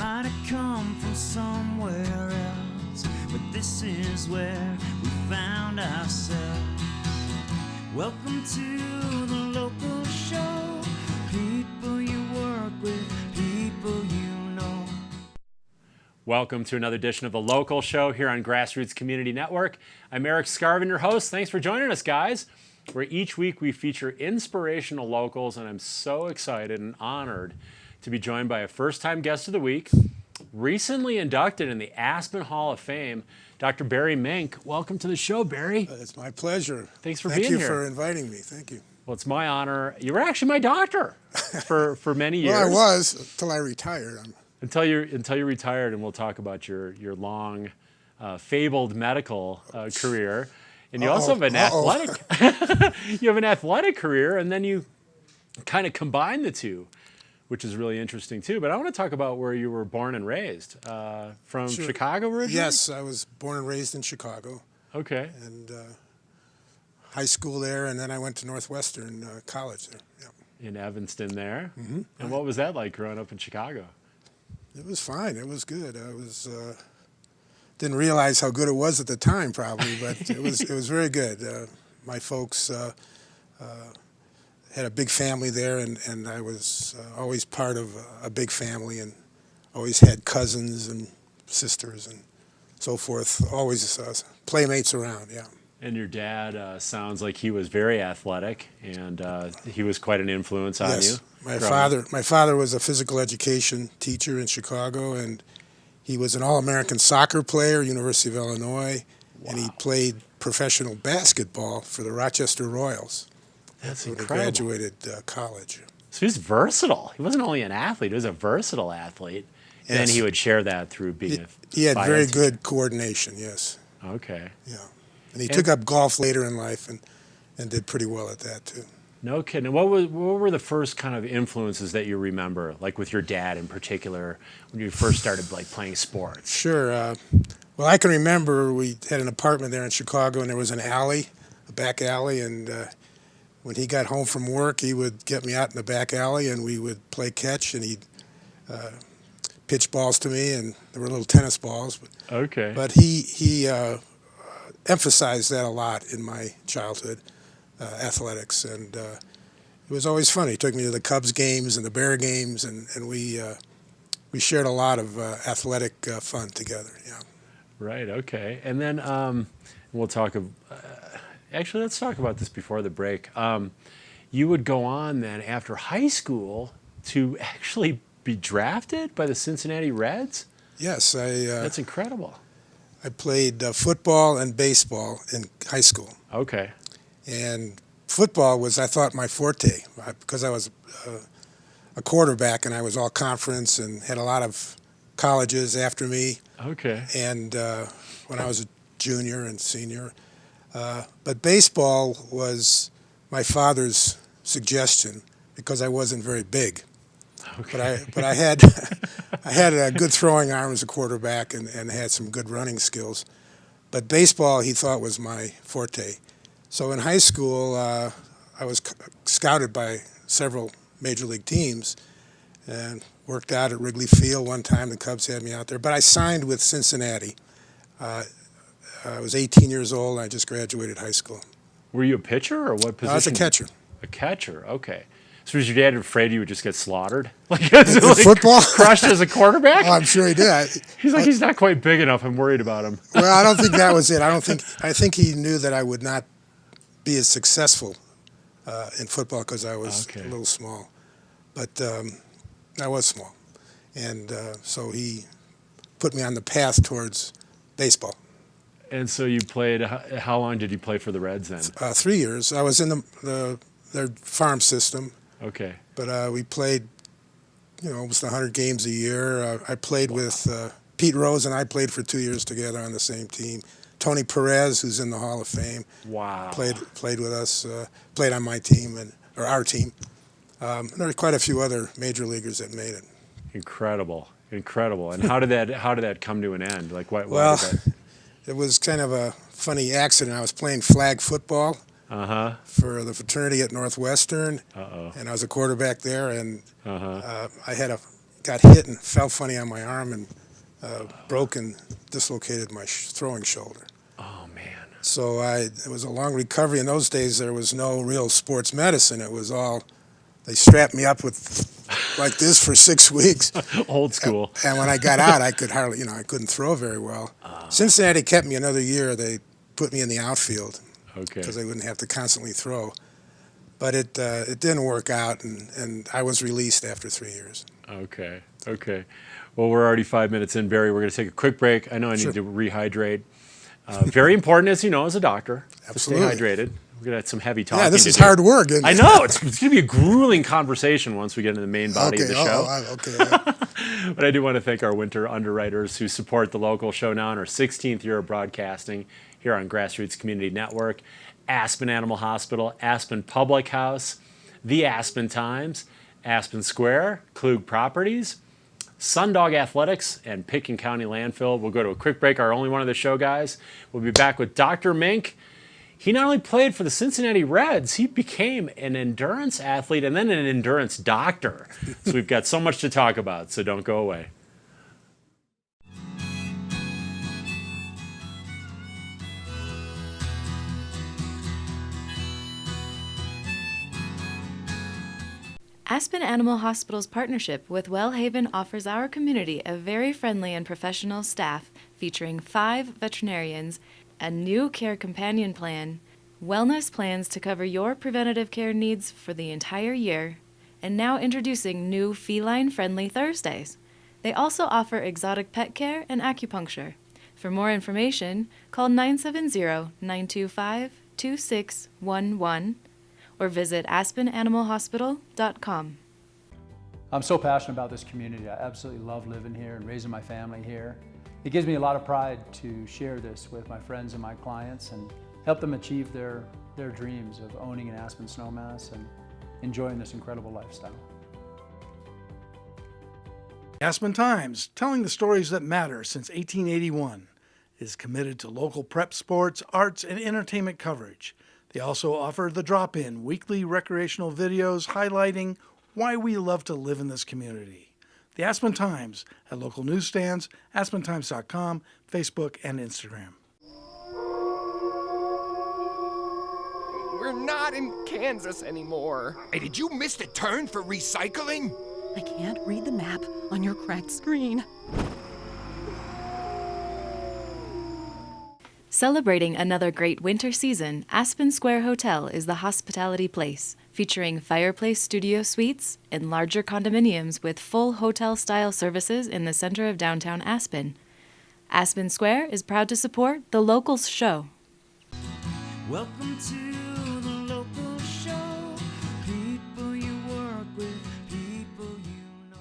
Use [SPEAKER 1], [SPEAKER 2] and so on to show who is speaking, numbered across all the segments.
[SPEAKER 1] might have come from somewhere else, but this is where we found ourselves. Welcome to the local show. People you work with, people you know.
[SPEAKER 2] Welcome to another edition of The Local Show here on Grassroots Community Network. I'm Erik Skarvan, your host. Thanks for joining us, guys. Where each week we feature inspirational locals, and I'm so excited and honored to be joined by a first-time guest of the week, recently inducted in the Aspen Hall of Fame, Dr. Barry Mink. Welcome to the show, Barry.
[SPEAKER 3] It's my pleasure.
[SPEAKER 2] Thanks for being here.
[SPEAKER 3] Thank you for inviting me. Thank you.
[SPEAKER 2] Well, it's my honor. You were actually my doctor for many years.
[SPEAKER 3] Well, I was until I retired.
[SPEAKER 2] Until you retired, and we'll talk about your long, fabled medical career. And you also have an athletic. You have an athletic career, and then you kind of combine the two, which is really interesting too. But I want to talk about where you were born and raised. From
[SPEAKER 3] Sure.
[SPEAKER 2] Chicago originally?
[SPEAKER 3] Yes, I was born and raised in Chicago.
[SPEAKER 2] Okay.
[SPEAKER 3] And high school there, and then I went to Northwestern College there. Yeah.
[SPEAKER 2] In Evanston there.
[SPEAKER 3] Mm-hmm.
[SPEAKER 2] And what was that like growing up in Chicago?
[SPEAKER 3] It was fine. It was good. I was didn't realize how good it was at the time, probably, but it was very good. My folks had a big family there, and I was always part of a big family, and always had cousins and sisters and so forth. Always playmates around. Yeah.
[SPEAKER 2] And your dad sounds like he was very athletic, and he was quite an influence on you.
[SPEAKER 3] My father was a physical education teacher in Chicago, and he was an All-American soccer player, University of Illinois, and he played professional basketball for the Rochester Royals.
[SPEAKER 2] That's
[SPEAKER 3] when
[SPEAKER 2] incredible.
[SPEAKER 3] he graduated college.
[SPEAKER 2] So he's versatile. He wasn't only an athlete; he was a versatile athlete. And
[SPEAKER 3] Yes.
[SPEAKER 2] then he would share that through being
[SPEAKER 3] He had
[SPEAKER 2] bio
[SPEAKER 3] very
[SPEAKER 2] teacher.
[SPEAKER 3] good coordination, yes.
[SPEAKER 2] Okay.
[SPEAKER 3] Yeah. And he took up golf later in life and did pretty well at that, too.
[SPEAKER 2] No kidding. And what were the first kind of influences that you remember, like with your dad in particular, when you first started like playing sports?
[SPEAKER 3] Sure. Well, I can remember we had an apartment there in Chicago, and there was an alley, a back alley, and when he got home from work, he would get me out in the back alley, and we would play catch, and he'd pitch balls to me, and there were little tennis balls.
[SPEAKER 2] Okay.
[SPEAKER 3] But he emphasized that a lot in my childhood, athletics, and it was always fun. He took me to the Cubs games and the Bear games, and we shared a lot of athletic fun together. Yeah.
[SPEAKER 2] Right. Okay. And then we'll talk. Actually, let's talk about this before the break. You would go on then after high school to actually be drafted by the Cincinnati Reds?
[SPEAKER 3] Yes,
[SPEAKER 2] That's incredible.
[SPEAKER 3] I played football and baseball in high school.
[SPEAKER 2] Okay.
[SPEAKER 3] And football was, I thought, my forte because I was a quarterback, and I was all conference and had a lot of colleges after me.
[SPEAKER 2] Okay.
[SPEAKER 3] And when I was a junior and senior. But baseball was my father's suggestion because I wasn't very big.
[SPEAKER 2] Okay.
[SPEAKER 3] But I had a good throwing arm as a quarterback and had some good running skills. But baseball he thought was my forte. So in high school I was scouted by several major league teams and worked out at Wrigley Field one time. The Cubs had me out there. But I signed with Cincinnati. I was 18 years old. I just graduated high school.
[SPEAKER 2] Were you a pitcher or what position?
[SPEAKER 3] I was a catcher.
[SPEAKER 2] A catcher. Okay. So was your dad afraid you would just get slaughtered? Like,
[SPEAKER 3] In football?
[SPEAKER 2] Crushed as a quarterback?
[SPEAKER 3] Oh, I'm sure he did.
[SPEAKER 2] He's not quite big enough. I'm worried about him.
[SPEAKER 3] Well, I don't think that was it. I think he knew that I would not be as successful in football because I was a little small. But I was small. And so he put me on the path towards baseball.
[SPEAKER 2] And so you played, how long did you play for the Reds then?
[SPEAKER 3] 3 years. I was in their farm system.
[SPEAKER 2] Okay.
[SPEAKER 3] But we played, almost 100 games a year. I played with Pete Rose, and I played for 2 years together on the same team. Tony Perez, who's in the Hall of Fame, played with us, played on my team or our team. There were quite a few other major leaguers that made it.
[SPEAKER 2] Incredible. And how did that come to an end? Like, why did that?
[SPEAKER 3] It was kind of a funny accident. I was playing flag football for the fraternity at Northwestern, and I was a quarterback there, and I had a got hit and fell funny on my arm and broke and dislocated my throwing shoulder.
[SPEAKER 2] Oh, man.
[SPEAKER 3] So it was a long recovery. In those days, there was no real sports medicine. It was all, they strapped me up with like this for 6 weeks.
[SPEAKER 2] Old school.
[SPEAKER 3] And when I got out, I could hardly, I couldn't throw very well. Cincinnati kept me another year. They put me in the outfield because they wouldn't have to constantly throw. But it didn't work out, and I was released after 3 years.
[SPEAKER 2] Okay. Well, we're already 5 minutes in, Barry. We're going to take a quick break. I know I need to rehydrate. Very important, as you know, as a doctor,
[SPEAKER 3] Absolutely.
[SPEAKER 2] to stay hydrated. We're going to have some heavy talking.
[SPEAKER 3] Yeah, this is hard work.
[SPEAKER 2] I know. It's going to be a grueling conversation once we get into the main body of the show.
[SPEAKER 3] Okay.
[SPEAKER 2] But I do want to thank our winter underwriters who support the local show now in our 16th year of broadcasting here on Grassroots Community Network. Aspen Animal Hospital, Aspen Public House, the Aspen Times, Aspen Square, Klug Properties, Sundog Athletics, and Pitkin County Landfill. We'll go to a quick break, our only one of the show, guys. We'll be back with Dr. Mink. He not only played for the Cincinnati Reds, he became an endurance athlete and then an endurance doctor. So we've got so much to talk about, so don't go away.
[SPEAKER 4] Aspen Animal Hospital's partnership with Wellhaven offers our community a very friendly and professional staff featuring 5 veterinarians, a new care companion plan, wellness plans to cover your preventative care needs for the entire year, and now introducing new feline-friendly Thursdays. They also offer exotic pet care and acupuncture. For more information, call 970-925-2611 or visit aspenanimalhospital.com.
[SPEAKER 5] I'm so passionate about this community. I absolutely love living here and raising my family here. It gives me a lot of pride to share this with my friends and my clients and help them achieve their dreams of owning an Aspen snowmass and enjoying this incredible lifestyle.
[SPEAKER 6] Aspen Times, telling the stories that matter since 1881, is committed to local prep sports, arts, and entertainment coverage. They also offer The Drop-In, weekly recreational videos highlighting why we love to live in this community. The Aspen Times at local newsstands, aspentimes.com, Facebook, and Instagram.
[SPEAKER 7] We're not in Kansas anymore.
[SPEAKER 8] Hey, did you miss the turn for recycling?
[SPEAKER 9] I can't read the map on your cracked screen.
[SPEAKER 4] Celebrating another great winter season, Aspen Square Hotel is the hospitality place, featuring fireplace studio suites and larger condominiums with full hotel-style services in the center of downtown Aspen. Aspen Square is proud to support the Locals Show.
[SPEAKER 1] Welcome to the local show. People you work with, people you know.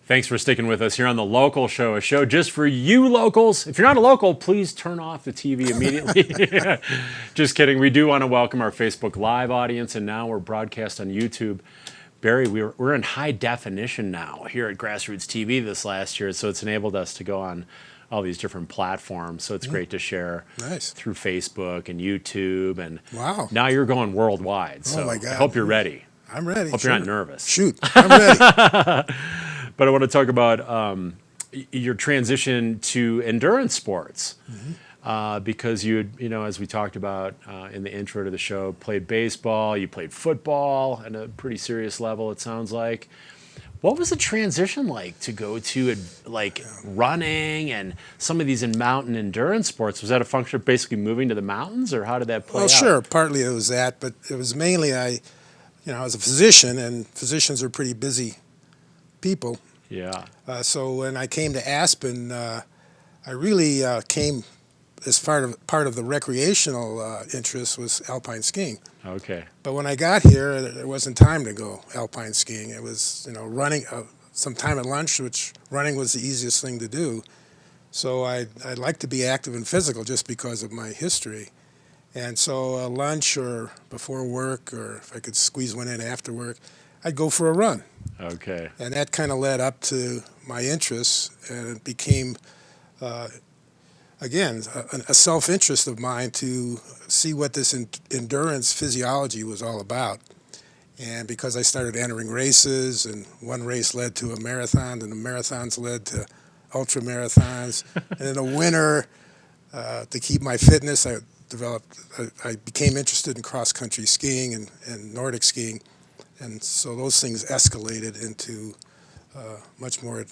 [SPEAKER 2] Thanks for sticking with us here on The Local Show, a show just for you locals. If you're not a local, please turn off the TV immediately. Just kidding. We do want to welcome our Facebook Live audience, and now we're broadcast on YouTube. Barry, we're in high definition now here at Grassroots TV this last year, so it's enabled us to go on all these different platforms. So it's great to share through Facebook and YouTube. And now you're going worldwide. So
[SPEAKER 3] my God.
[SPEAKER 2] I hope you're ready.
[SPEAKER 3] I'm ready.
[SPEAKER 2] Hope you're not nervous.
[SPEAKER 3] Shoot, I'm ready.
[SPEAKER 2] But I want to talk about your transition to endurance sports. Because you know, as we talked about in the intro to the show, played baseball, you played football at a pretty serious level, it sounds like. What was the transition like to go to running and some of these mountain endurance sports? Was that a function of basically moving to the mountains, or how did that play out?
[SPEAKER 3] Well, sure, partly it was that, but it was mainly I was a physician, and physicians are pretty busy people.
[SPEAKER 2] Yeah.
[SPEAKER 3] So when I came to Aspen, I really came as part of the recreational interest was alpine skiing.
[SPEAKER 2] Okay.
[SPEAKER 3] But when I got here, there wasn't time to go alpine skiing. It was, running some time at lunch, which running was the easiest thing to do. So I'd like to be active and physical just because of my history. And so lunch or before work, or if I could squeeze one in after work, I'd go for a run.
[SPEAKER 2] Okay.
[SPEAKER 3] And that kind of led up to my interests, and it became, again, a self-interest of mine to see what this endurance physiology was all about. And because I started entering races, and one race led to a marathon, and the marathons led to ultra marathons, and in the winter, to keep my fitness, I became interested in cross country skiing and Nordic skiing, and so those things escalated into much more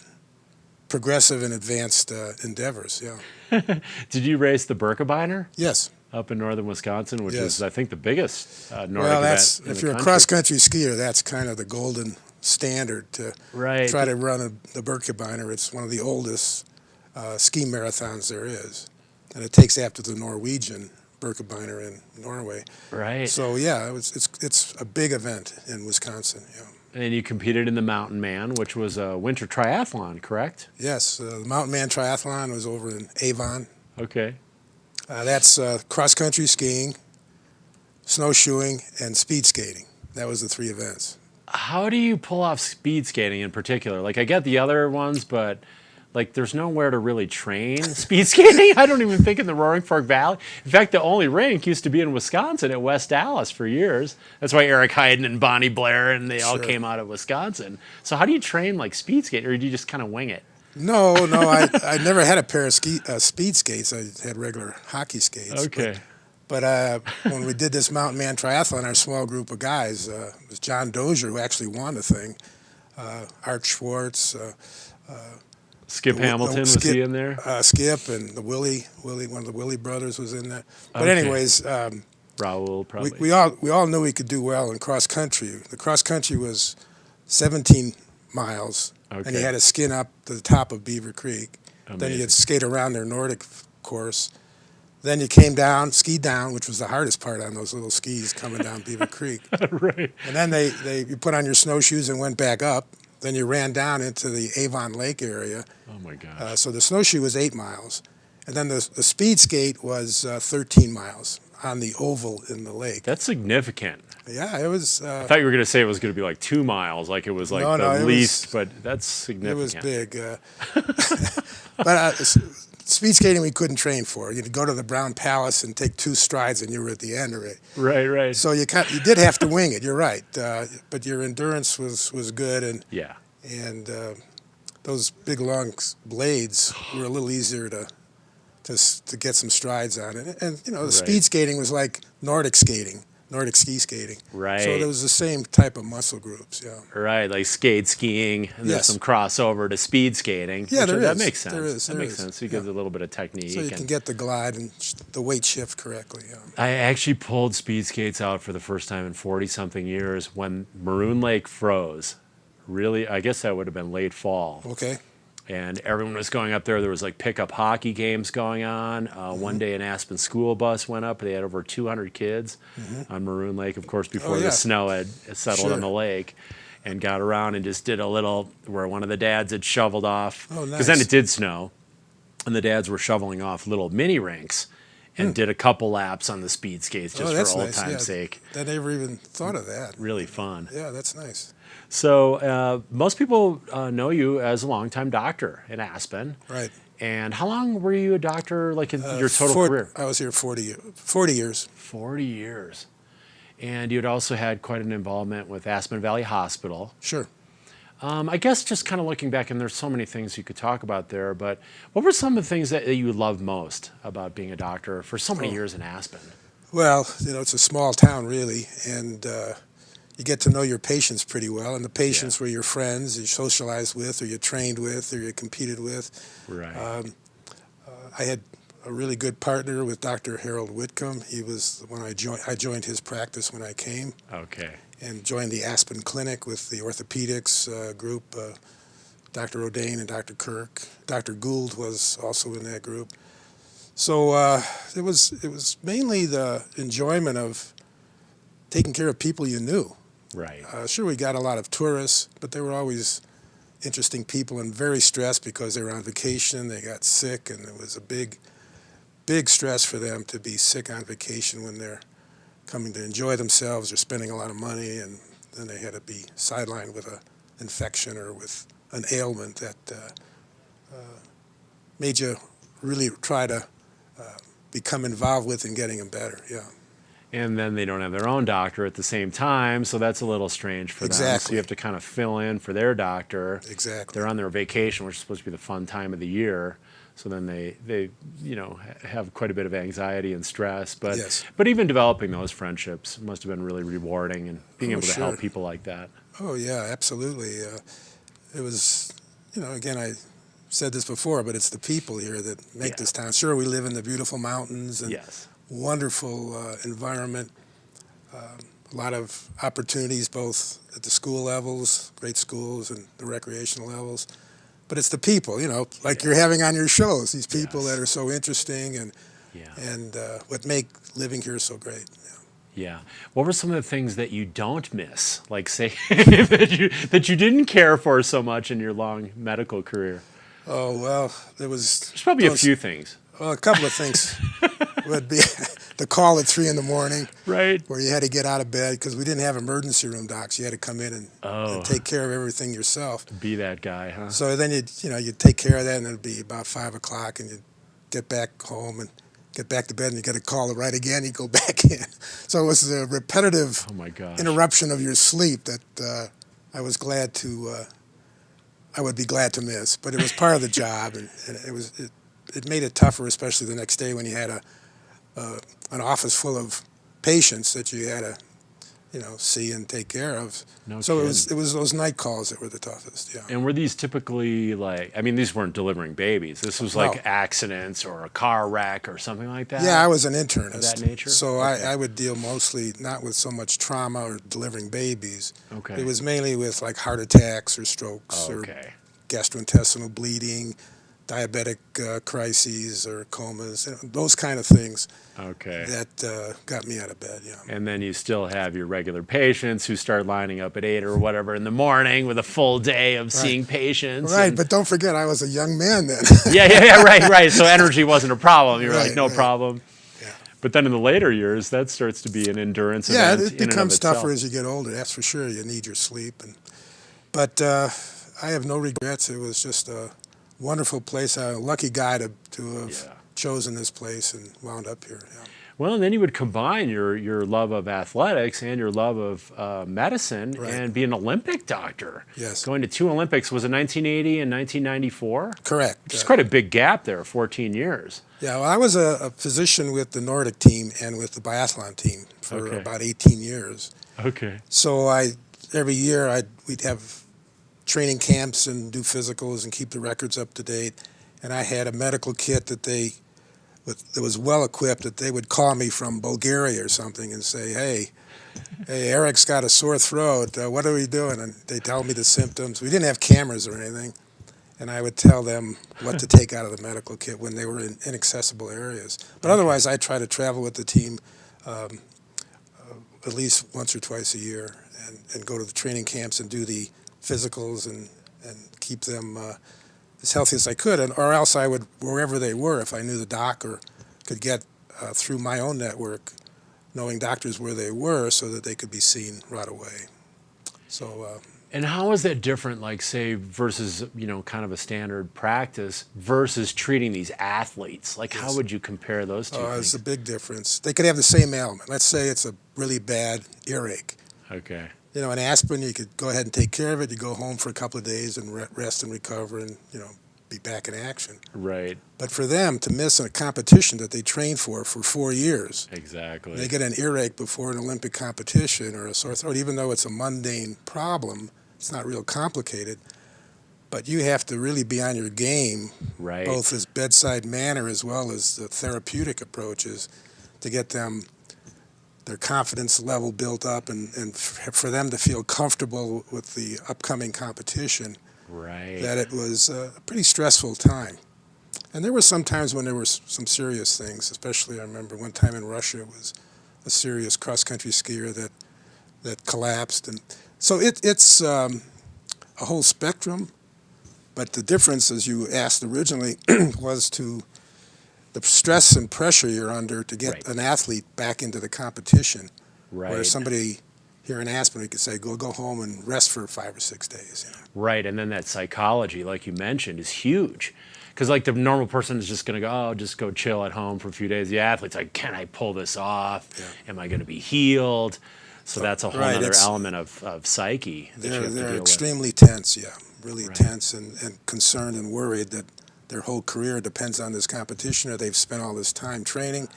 [SPEAKER 3] progressive and advanced endeavors. Yeah.
[SPEAKER 2] Did you race the Birkebeiner?
[SPEAKER 3] Yes.
[SPEAKER 2] Up in northern Wisconsin, which is, I think, the biggest Nordic
[SPEAKER 3] well,
[SPEAKER 2] event in
[SPEAKER 3] if
[SPEAKER 2] the
[SPEAKER 3] you're
[SPEAKER 2] country.
[SPEAKER 3] a cross-country skier, that's kind of the golden standard to try to run the Birkebeiner. It's one of the oldest ski marathons there is, and it takes after the Norwegian Birkebeiner in Norway.
[SPEAKER 2] Right.
[SPEAKER 3] So yeah, it's a big event in Wisconsin. Yeah.
[SPEAKER 2] And you competed in the Mountain Man, which was a winter triathlon, correct?
[SPEAKER 3] Yes, the Mountain Man Triathlon was over in Avon.
[SPEAKER 2] Okay.
[SPEAKER 3] That's cross-country skiing, snowshoeing, and speed skating. That was the 3 events.
[SPEAKER 2] How do you pull off speed skating in particular? Like, I get the other ones, but like, there's nowhere to really train speed skating. I don't even think in the Roaring Fork Valley. In fact, the only rink used to be in Wisconsin at West Dallas for years. That's why Erik Heiden and Bonnie Blair and they all came out of Wisconsin. So how do you train like speed skate, or do you just kind of wing it?
[SPEAKER 3] No, I never had a pair of speed skates. I had regular hockey skates.
[SPEAKER 2] Okay.
[SPEAKER 3] But when we did this Mountain Man Triathlon, our small group of guys, it was John Dozier who actually won the thing, Art Schwartz,
[SPEAKER 2] Skip Hamilton, was he in there?
[SPEAKER 3] Skip and the Willie, one of the Willie brothers was in there. But anyways,
[SPEAKER 2] Raul probably.
[SPEAKER 3] We all knew we could do well in cross country. The cross country was 17 miles, and you had to skin up to the top of Beaver Creek.
[SPEAKER 2] Amazing.
[SPEAKER 3] Then you had to skate around their Nordic course. Then you came down, skied down, which was the hardest part on those little skis coming down Beaver Creek.
[SPEAKER 2] Right.
[SPEAKER 3] And then you put on your snowshoes and went back up. Then you ran down into the Avon Lake area.
[SPEAKER 2] Oh my gosh.
[SPEAKER 3] So the snowshoe was 8 miles. And then the speed skate was 13 miles on the oval in the lake.
[SPEAKER 2] That's significant.
[SPEAKER 3] Yeah, it was.
[SPEAKER 2] I thought you were going to say it was going to be like 2 miles, like it was like the least, but that's significant.
[SPEAKER 3] It was big. But speed skating we couldn't train for. You'd go to the Brown Palace and take 2 strides and you were at the end of it.
[SPEAKER 2] Right.
[SPEAKER 3] So you did have to wing it, you're right. But your endurance was good. And those big long blades were a little easier to get some strides on it. And, the speed skating was like Nordic skating. Nordic ski skating.
[SPEAKER 2] Right.
[SPEAKER 3] So there was the same type of muscle groups, yeah.
[SPEAKER 2] Right, like skiing, and there's some crossover to speed skating.
[SPEAKER 3] Yeah,
[SPEAKER 2] That makes sense.
[SPEAKER 3] There
[SPEAKER 2] makes sense. You get a little bit of technique.
[SPEAKER 3] So you can get the glide and the weight shift correctly, yeah.
[SPEAKER 2] I actually pulled speed skates out for the first time in 40-something years when Maroon Lake froze. Really, I guess that would have been late fall.
[SPEAKER 3] Okay.
[SPEAKER 2] And everyone was going up there. There was like pickup hockey games going on. One day an Aspen school bus went up. They had over 200 kids on Maroon Lake, of course, before the snow had settled on the lake, and got around and just did a little where one of the dads had shoveled off.
[SPEAKER 3] Oh, nice.
[SPEAKER 2] Because then it did snow, and the dads were shoveling off little mini rinks and did a couple laps on the speed skates just for old time's sake.
[SPEAKER 3] I never even thought of that.
[SPEAKER 2] Really fun.
[SPEAKER 3] Yeah, that's nice.
[SPEAKER 2] So most people know you as a longtime doctor in Aspen.
[SPEAKER 3] Right.
[SPEAKER 2] And how long were you a doctor, like in your total career?
[SPEAKER 3] I was here 40 years.
[SPEAKER 2] 40 years. And you'd also had quite an involvement with Aspen Valley Hospital.
[SPEAKER 3] Sure.
[SPEAKER 2] I guess just kind of looking back, and there's so many things you could talk about there, but what were some of the things that you loved most about being a doctor for so many years in Aspen?
[SPEAKER 3] Well, it's a small town, really, and you get to know your patients pretty well, and the patients were your friends, you socialized with, or you trained with, or you competed with.
[SPEAKER 2] Right.
[SPEAKER 3] I had a really good partner with Dr. Harold Whitcomb. He was when I joined his practice when I came.
[SPEAKER 2] Okay.
[SPEAKER 3] And joined the Aspen Clinic with the orthopedics group, Dr. O'Dane and Dr. Kirk. Dr. Gould was also in that group. So it was mainly the enjoyment of taking care of people you knew.
[SPEAKER 2] Right.
[SPEAKER 3] Sure, we got a lot of tourists, but they were always interesting people and very stressed because they were on vacation, they got sick, and it was a big stress for them to be sick on vacation when they're coming to enjoy themselves or spending a lot of money, and then they had to be sidelined with an infection or with an ailment that made you really try to become involved with in getting them better, yeah.
[SPEAKER 2] And then they don't have their own doctor at the same time, so that's a little strange for them. So
[SPEAKER 3] Exactly.
[SPEAKER 2] you have to kind of fill in for their doctor.
[SPEAKER 3] Exactly.
[SPEAKER 2] They're on their vacation, which is supposed to be the fun time of the year. So then they have quite a bit of anxiety and stress. But
[SPEAKER 3] Yes.
[SPEAKER 2] but even developing those friendships must have been really rewarding, and being
[SPEAKER 3] Oh,
[SPEAKER 2] able to
[SPEAKER 3] sure.
[SPEAKER 2] help people like that.
[SPEAKER 3] Oh yeah, absolutely. It was, again, I said this before, but it's the people here that make
[SPEAKER 2] Yeah.
[SPEAKER 3] this town. Sure, we live in the beautiful mountains and
[SPEAKER 2] Yes.
[SPEAKER 3] wonderful environment. A lot of opportunities, both at the school levels, great schools, and the recreational levels. But it's the people, like you're having on your shows. These people
[SPEAKER 2] Yes.
[SPEAKER 3] that are so interesting and
[SPEAKER 2] Yeah.
[SPEAKER 3] what make living here so great.
[SPEAKER 2] Yeah. What were some of the things that you don't miss? Like, say, that you didn't care for so much in your long medical career?
[SPEAKER 3] Oh well, there's
[SPEAKER 2] probably a few things.
[SPEAKER 3] Well, a couple of things would be the call at 3 a.m,
[SPEAKER 2] Right.
[SPEAKER 3] where you had to get out of bed because we didn't have emergency room docs. You had to come in and take care of everything yourself.
[SPEAKER 2] Be that guy, huh?
[SPEAKER 3] So then you'd take care of that, and it'd be about 5 o'clock, and you'd get back home and get back to bed, and you get a call right again. You go back in. So it was a repetitive
[SPEAKER 2] Oh my gosh.
[SPEAKER 3] interruption of your sleep that I was glad to. I would be glad to miss, but it was part of the job, and it made it tougher, especially the next day when you had an office full of patients that you had to, see and take care of.
[SPEAKER 2] No
[SPEAKER 3] So
[SPEAKER 2] kidding.
[SPEAKER 3] it was those night calls that were the toughest. Yeah.
[SPEAKER 2] And were these typically these weren't delivering babies. This was like
[SPEAKER 3] No.
[SPEAKER 2] accidents or a car wreck or something like that?
[SPEAKER 3] Yeah, I was an internist.
[SPEAKER 2] Of that nature?
[SPEAKER 3] So
[SPEAKER 2] Okay.
[SPEAKER 3] I would deal mostly not with so much trauma or delivering babies.
[SPEAKER 2] Okay.
[SPEAKER 3] It was mainly with like heart attacks or strokes or
[SPEAKER 2] Okay.
[SPEAKER 3] gastrointestinal bleeding, diabetic crises or comas, those kind of things
[SPEAKER 2] Okay.
[SPEAKER 3] that got me out of bed, yeah.
[SPEAKER 2] And then you still have your regular patients who start lining up at 8 or whatever in the morning with a full day of seeing patients.
[SPEAKER 3] Right,
[SPEAKER 2] and-
[SPEAKER 3] but don't forget, I was a young man then.
[SPEAKER 2] yeah, right. So energy wasn't a problem. You were like,
[SPEAKER 3] Right,
[SPEAKER 2] no
[SPEAKER 3] right.
[SPEAKER 2] problem.
[SPEAKER 3] Yeah.
[SPEAKER 2] But then in the later years, that starts to be an endurance
[SPEAKER 3] Yeah,
[SPEAKER 2] event
[SPEAKER 3] it
[SPEAKER 2] in and of
[SPEAKER 3] becomes
[SPEAKER 2] itself.
[SPEAKER 3] tougher as you get older, that's for sure. You need your sleep. But I have no regrets. It was just a wonderful place. I'm a lucky guy to have
[SPEAKER 2] Yeah.
[SPEAKER 3] chosen this place and wound up here. Yeah.
[SPEAKER 2] Well, and then you would combine your love of athletics and your love of medicine
[SPEAKER 3] Right.
[SPEAKER 2] and be an Olympic doctor.
[SPEAKER 3] Yes.
[SPEAKER 2] Going to 2 Olympics. Was it 1980 and 1994?
[SPEAKER 3] Correct.
[SPEAKER 2] Which is quite a big gap there, 14 years.
[SPEAKER 3] Yeah, well, I was a physician with the Nordic team and with the biathlon team for
[SPEAKER 2] Okay.
[SPEAKER 3] about 18 years.
[SPEAKER 2] Okay.
[SPEAKER 3] So every year we'd have training camps and do physicals and keep the records up to date. And I had a medical kit that was well equipped that they would call me from Bulgaria or something and say, hey, Erik's got a sore throat. What are we doing? And they tell me the symptoms. We didn't have cameras or anything. And I would tell them what to take out of the medical kit when they were in inaccessible areas. But otherwise, I try to travel with the team at least once or twice a year and go to the training camps and do the physicals and keep them as healthy as I could. Or else I would, wherever they were, if I knew the doc or could get through my own network, knowing doctors where they were so that they could be seen right away. So.
[SPEAKER 2] And how is that different, like, say, versus, kind of a standard practice versus treating these athletes? Like, how would you compare those two
[SPEAKER 3] It's
[SPEAKER 2] things?
[SPEAKER 3] a big difference. They could have the same ailment. Let's say it's a really bad earache.
[SPEAKER 2] Okay.
[SPEAKER 3] An aspirin, you could go ahead and take care of it. You go home for a couple of days and rest and recover and, be back in action.
[SPEAKER 2] Right.
[SPEAKER 3] But for them to miss a competition that they trained for 4 years,
[SPEAKER 2] Exactly.
[SPEAKER 3] they get an earache before an Olympic competition or a sore throat, even though it's a mundane problem, it's not real complicated, but you have to really be on your game,
[SPEAKER 2] Right.
[SPEAKER 3] both as bedside manner as well as the therapeutic approaches to get them their confidence level built up and for them to feel comfortable with the upcoming competition.
[SPEAKER 2] Right.
[SPEAKER 3] That it was a pretty stressful time. And there were some times when there were some serious things, especially I remember one time in Russia it was a serious cross-country skier that collapsed. And so it's a whole spectrum, but the difference, as you asked originally, was to the stress and pressure you're under to get
[SPEAKER 2] Right.
[SPEAKER 3] an athlete back into the competition.
[SPEAKER 2] Right.
[SPEAKER 3] Where somebody here in Aspen, we could say, go home and rest for 5 or 6 days.
[SPEAKER 2] Right, and then that psychology, like you mentioned, is huge. Because like the normal person is just going to go, oh, just go chill at home for a few days. The athlete's like, can I pull this off? Yeah. Am I going to be healed? So that's a whole other element of psyche that you have to deal with.
[SPEAKER 3] They're extremely tense, really tense and concerned and worried that their whole career depends on this competition, or they've spent all this time training,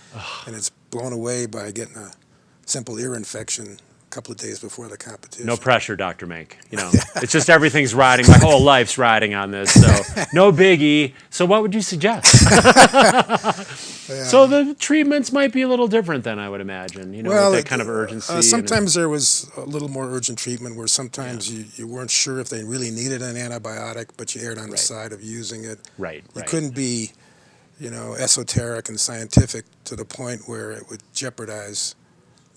[SPEAKER 3] and it's blown away by getting a simple ear infection a couple of days before the competition.
[SPEAKER 2] No pressure, Dr. Mink. It's just everything's riding. My whole life's riding on this, so no biggie. So what would you suggest? So the treatments might be a little different than I would imagine, with that kind of urgency.
[SPEAKER 3] Sometimes there was a little more urgent treatment where sometimes you weren't sure if they really needed an antibiotic, but you erred on the side of using it. You couldn't be, esoteric and scientific to the point where it would jeopardize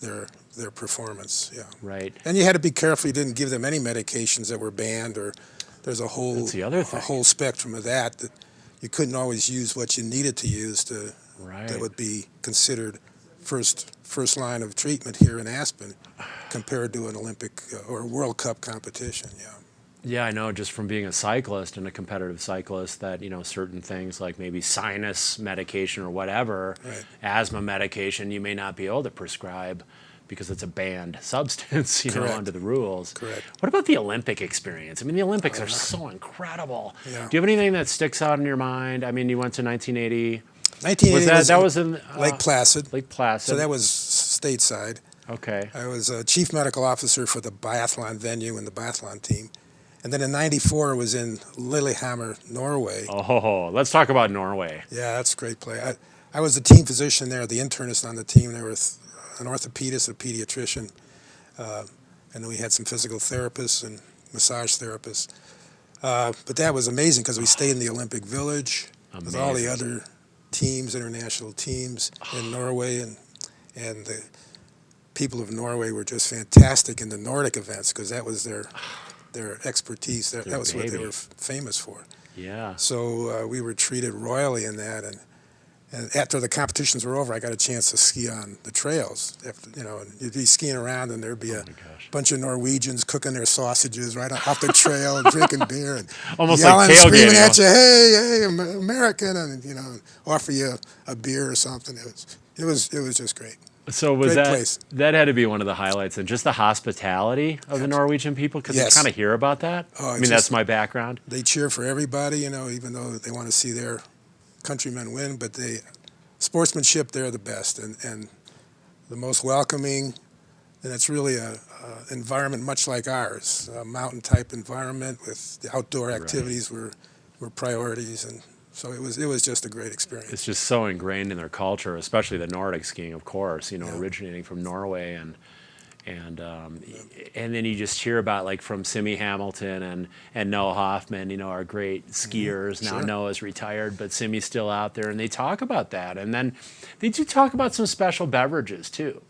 [SPEAKER 3] their performance. And you had to be careful you didn't give them any medications that were banned, or there's a whole spectrum of that you couldn't always use what you needed to use that would be considered first line of treatment here in Aspen compared to an Olympic or World Cup competition.
[SPEAKER 2] Yeah, I know just from being a cyclist and a competitive cyclist that, certain things like maybe sinus medication or whatever, asthma medication, you may not be able to prescribe because it's a banned substance, under the rules. What about the Olympic experience? I mean, the Olympics are so incredible. Do you have anything that sticks out in your mind? I mean, you went to 1980.
[SPEAKER 3] 1980
[SPEAKER 2] was in
[SPEAKER 3] Lake Placid.
[SPEAKER 2] Lake Placid.
[SPEAKER 3] So that was stateside.
[SPEAKER 2] Okay.
[SPEAKER 3] I was a chief medical officer for the biathlon venue and the biathlon team. And then in '94, I was in Lillehammer, Norway.
[SPEAKER 2] Oh, let's talk about Norway.
[SPEAKER 3] Yeah, that's a great play. I was the team physician there, the internist on the team. There was an orthopedist, a pediatrician, and then we had some physical therapists and massage therapists. But that was amazing because we stayed in the Olympic Village with all the other teams, international teams in Norway, and the people of Norway were just fantastic in the Nordic events because that was their expertise. That was what they were famous for.
[SPEAKER 2] Yeah.
[SPEAKER 3] So we were treated royally in that, and after the competitions were over, I got a chance to ski on the trails. And you'd be skiing around, and there'd be a bunch of Norwegians cooking their sausages right off the trail, and drinking beer, and
[SPEAKER 2] almost
[SPEAKER 3] yelling,
[SPEAKER 2] like tailgating,
[SPEAKER 3] screaming at you, "Hey, American!" and offer you a beer or something. It was just great.
[SPEAKER 2] So was that had to be one of the highlights, and just the hospitality of the Norwegian people, because you kind of hear about that. I mean, that's my background.
[SPEAKER 3] They cheer for everybody, even though they want to see their countrymen win, but sportsmanship, they're the best and the most welcoming, and it's really a environment much like ours, a mountain type environment with the outdoor activities were priorities, and so it was just a great experience.
[SPEAKER 2] It's just so ingrained in their culture, especially the Nordic skiing, of course, originating from Norway, and then you just hear about, like, from Simi Hamilton and Noah Hoffman, our great skiers. Now Noah's retired, but Simi's still out there, and they talk about that. And then they do talk about some special beverages too.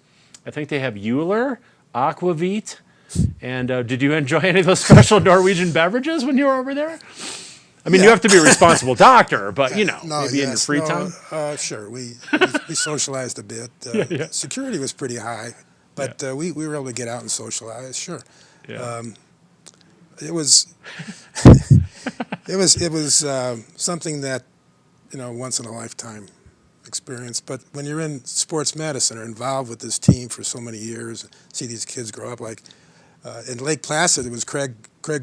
[SPEAKER 2] I think they have Euler, Aquavit, and did you enjoy any of those special Norwegian beverages when you were over there? I mean, you have to be a responsible doctor, but, maybe in your free time?
[SPEAKER 3] Sure. We socialized a bit. Security was pretty high, but we were able to get out and socialize, sure.
[SPEAKER 2] Yeah.
[SPEAKER 3] It was something that, once in a lifetime experience. But when you're in sports medicine or involved with this team for so many years, see these kids grow up, like in Lake Placid, it was Craig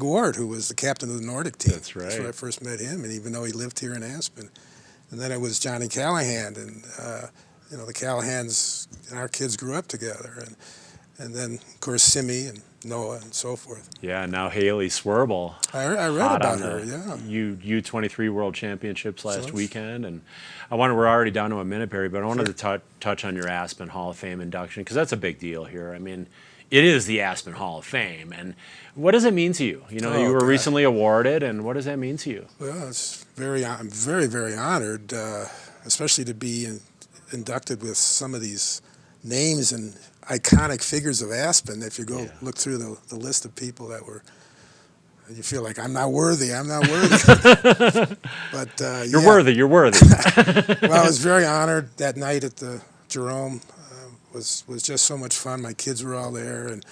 [SPEAKER 3] Ward, who was the captain of the Nordic team.
[SPEAKER 2] That's right.
[SPEAKER 3] That's where I first met him, and even though he lived here in Aspen. And then it was Johnny Callahan, and the Callahans and our kids grew up together, and then of course Simi and Noah and so forth.
[SPEAKER 2] Yeah, now Haley Swerble.
[SPEAKER 3] I read about her. Yeah.
[SPEAKER 2] U23 World Championships last weekend, and we're already down to a minute, Barry, but I wanted to touch on your Aspen Hall of Fame induction, because that's a big deal here. I mean, it is the Aspen Hall of Fame, and what does it mean to you? You were recently awarded, and what does that mean to you?
[SPEAKER 3] Well, I'm very, very honored, especially to be inducted with some of these names and iconic figures of Aspen. If you go look through the list of people that were, you feel like I'm not worthy. But
[SPEAKER 2] you're worthy. You're worthy.
[SPEAKER 3] Well, I was very honored that night at the Jerome. Was just so much fun. My kids were all there, and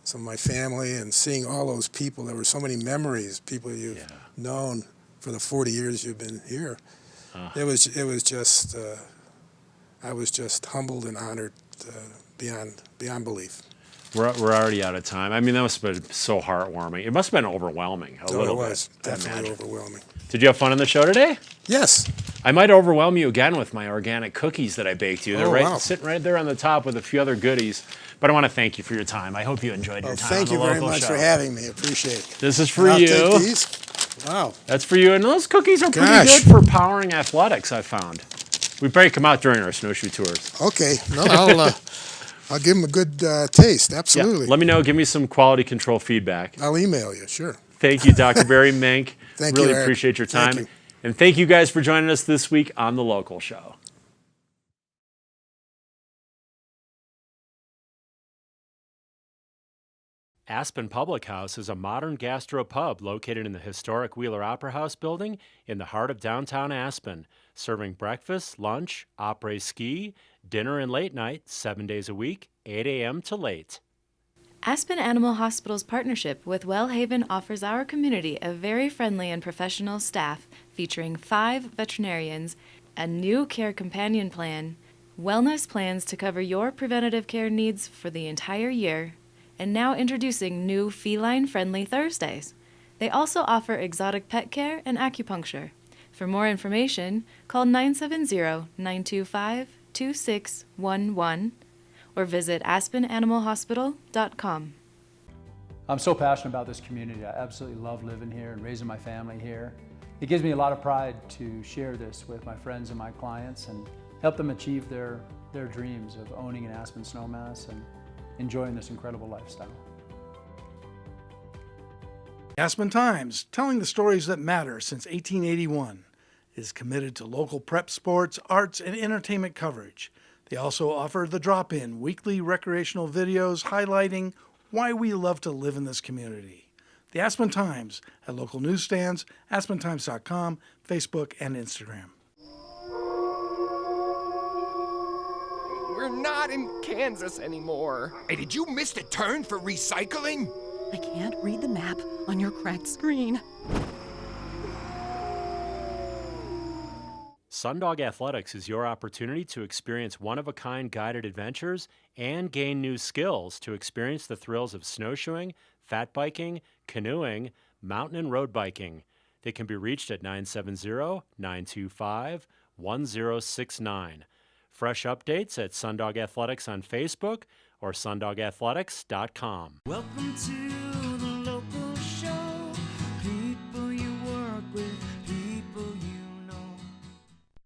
[SPEAKER 3] some of my family, and seeing all those people. There were so many memories, people you've known for the 40 years you've been here. It was just I was just humbled and honored beyond belief.
[SPEAKER 2] We're already out of time. I mean, that must have been so heartwarming. It must have been overwhelming a little bit.
[SPEAKER 3] It was definitely overwhelming.
[SPEAKER 2] Did you have fun on the show today?
[SPEAKER 3] Yes.
[SPEAKER 2] I might overwhelm you again with my organic cookies that I baked you. They're
[SPEAKER 3] wow.
[SPEAKER 2] sitting right there on the top with a few other goodies. But I want to thank you for your time. I hope you enjoyed your time.
[SPEAKER 3] Thank
[SPEAKER 2] on
[SPEAKER 3] you
[SPEAKER 2] the
[SPEAKER 3] very
[SPEAKER 2] local
[SPEAKER 3] much
[SPEAKER 2] show.
[SPEAKER 3] for having me. Appreciate it.
[SPEAKER 2] This is for
[SPEAKER 3] I'll
[SPEAKER 2] you.
[SPEAKER 3] take these. Wow.
[SPEAKER 2] That's for you. And those cookies are pretty
[SPEAKER 3] Gosh.
[SPEAKER 2] good for powering athletics, I found. We break them out during our snowshoe tours.
[SPEAKER 3] Okay. No, I'll give them a good taste. Absolutely.
[SPEAKER 2] Yeah. Let me know. Give me some quality control feedback.
[SPEAKER 3] I'll email you. Sure.
[SPEAKER 2] Thank you, Dr. Barry Mink.
[SPEAKER 3] Thank you,
[SPEAKER 2] really
[SPEAKER 3] Eric.
[SPEAKER 2] appreciate your time.
[SPEAKER 3] Thank you.
[SPEAKER 2] And thank you guys for joining us this week on The Local Show. Aspen Public House is a modern gastropub located in the historic Wheeler Opera House building in the heart of downtown Aspen, serving breakfast, lunch, après-ski, dinner, and late night 7 days a week, 8 a.m. to late.
[SPEAKER 4] Aspen Animal Hospital's partnership with Wellhaven offers our community a very friendly and professional staff featuring 5 veterinarians, a new care companion plan, wellness plans to cover your preventative care needs for the entire year, and now introducing new feline-friendly Thursdays. They also offer exotic pet care and acupuncture. For more information, call 970-925-2611 or visit aspenanimalhospital.com.
[SPEAKER 5] I'm so passionate about this community. I absolutely love living here and raising my family here. It gives me a lot of pride to share this with my friends and my clients and help them achieve their dreams of owning an Aspen snowmass and enjoying this incredible lifestyle.
[SPEAKER 6] Aspen Times, telling the stories that matter since 1881, is committed to local prep sports, arts, and entertainment coverage. They also offer The Drop-In, weekly recreational videos highlighting why we love to live in this community. The Aspen Times at local newsstands, aspentimes.com, Facebook, and Instagram.
[SPEAKER 7] We're not in Kansas anymore.
[SPEAKER 8] Hey, did you miss the turn for recycling?
[SPEAKER 9] I can't read the map on your cracked screen.
[SPEAKER 2] Sundog Athletics is your opportunity to experience one-of-a-kind guided adventures and gain new skills to experience the thrills of snowshoeing, fat biking, canoeing, mountain and road biking. They can be reached at 970-925-1069. Fresh updates at Sundog Athletics on Facebook or sundogathletics.com.
[SPEAKER 1] Welcome to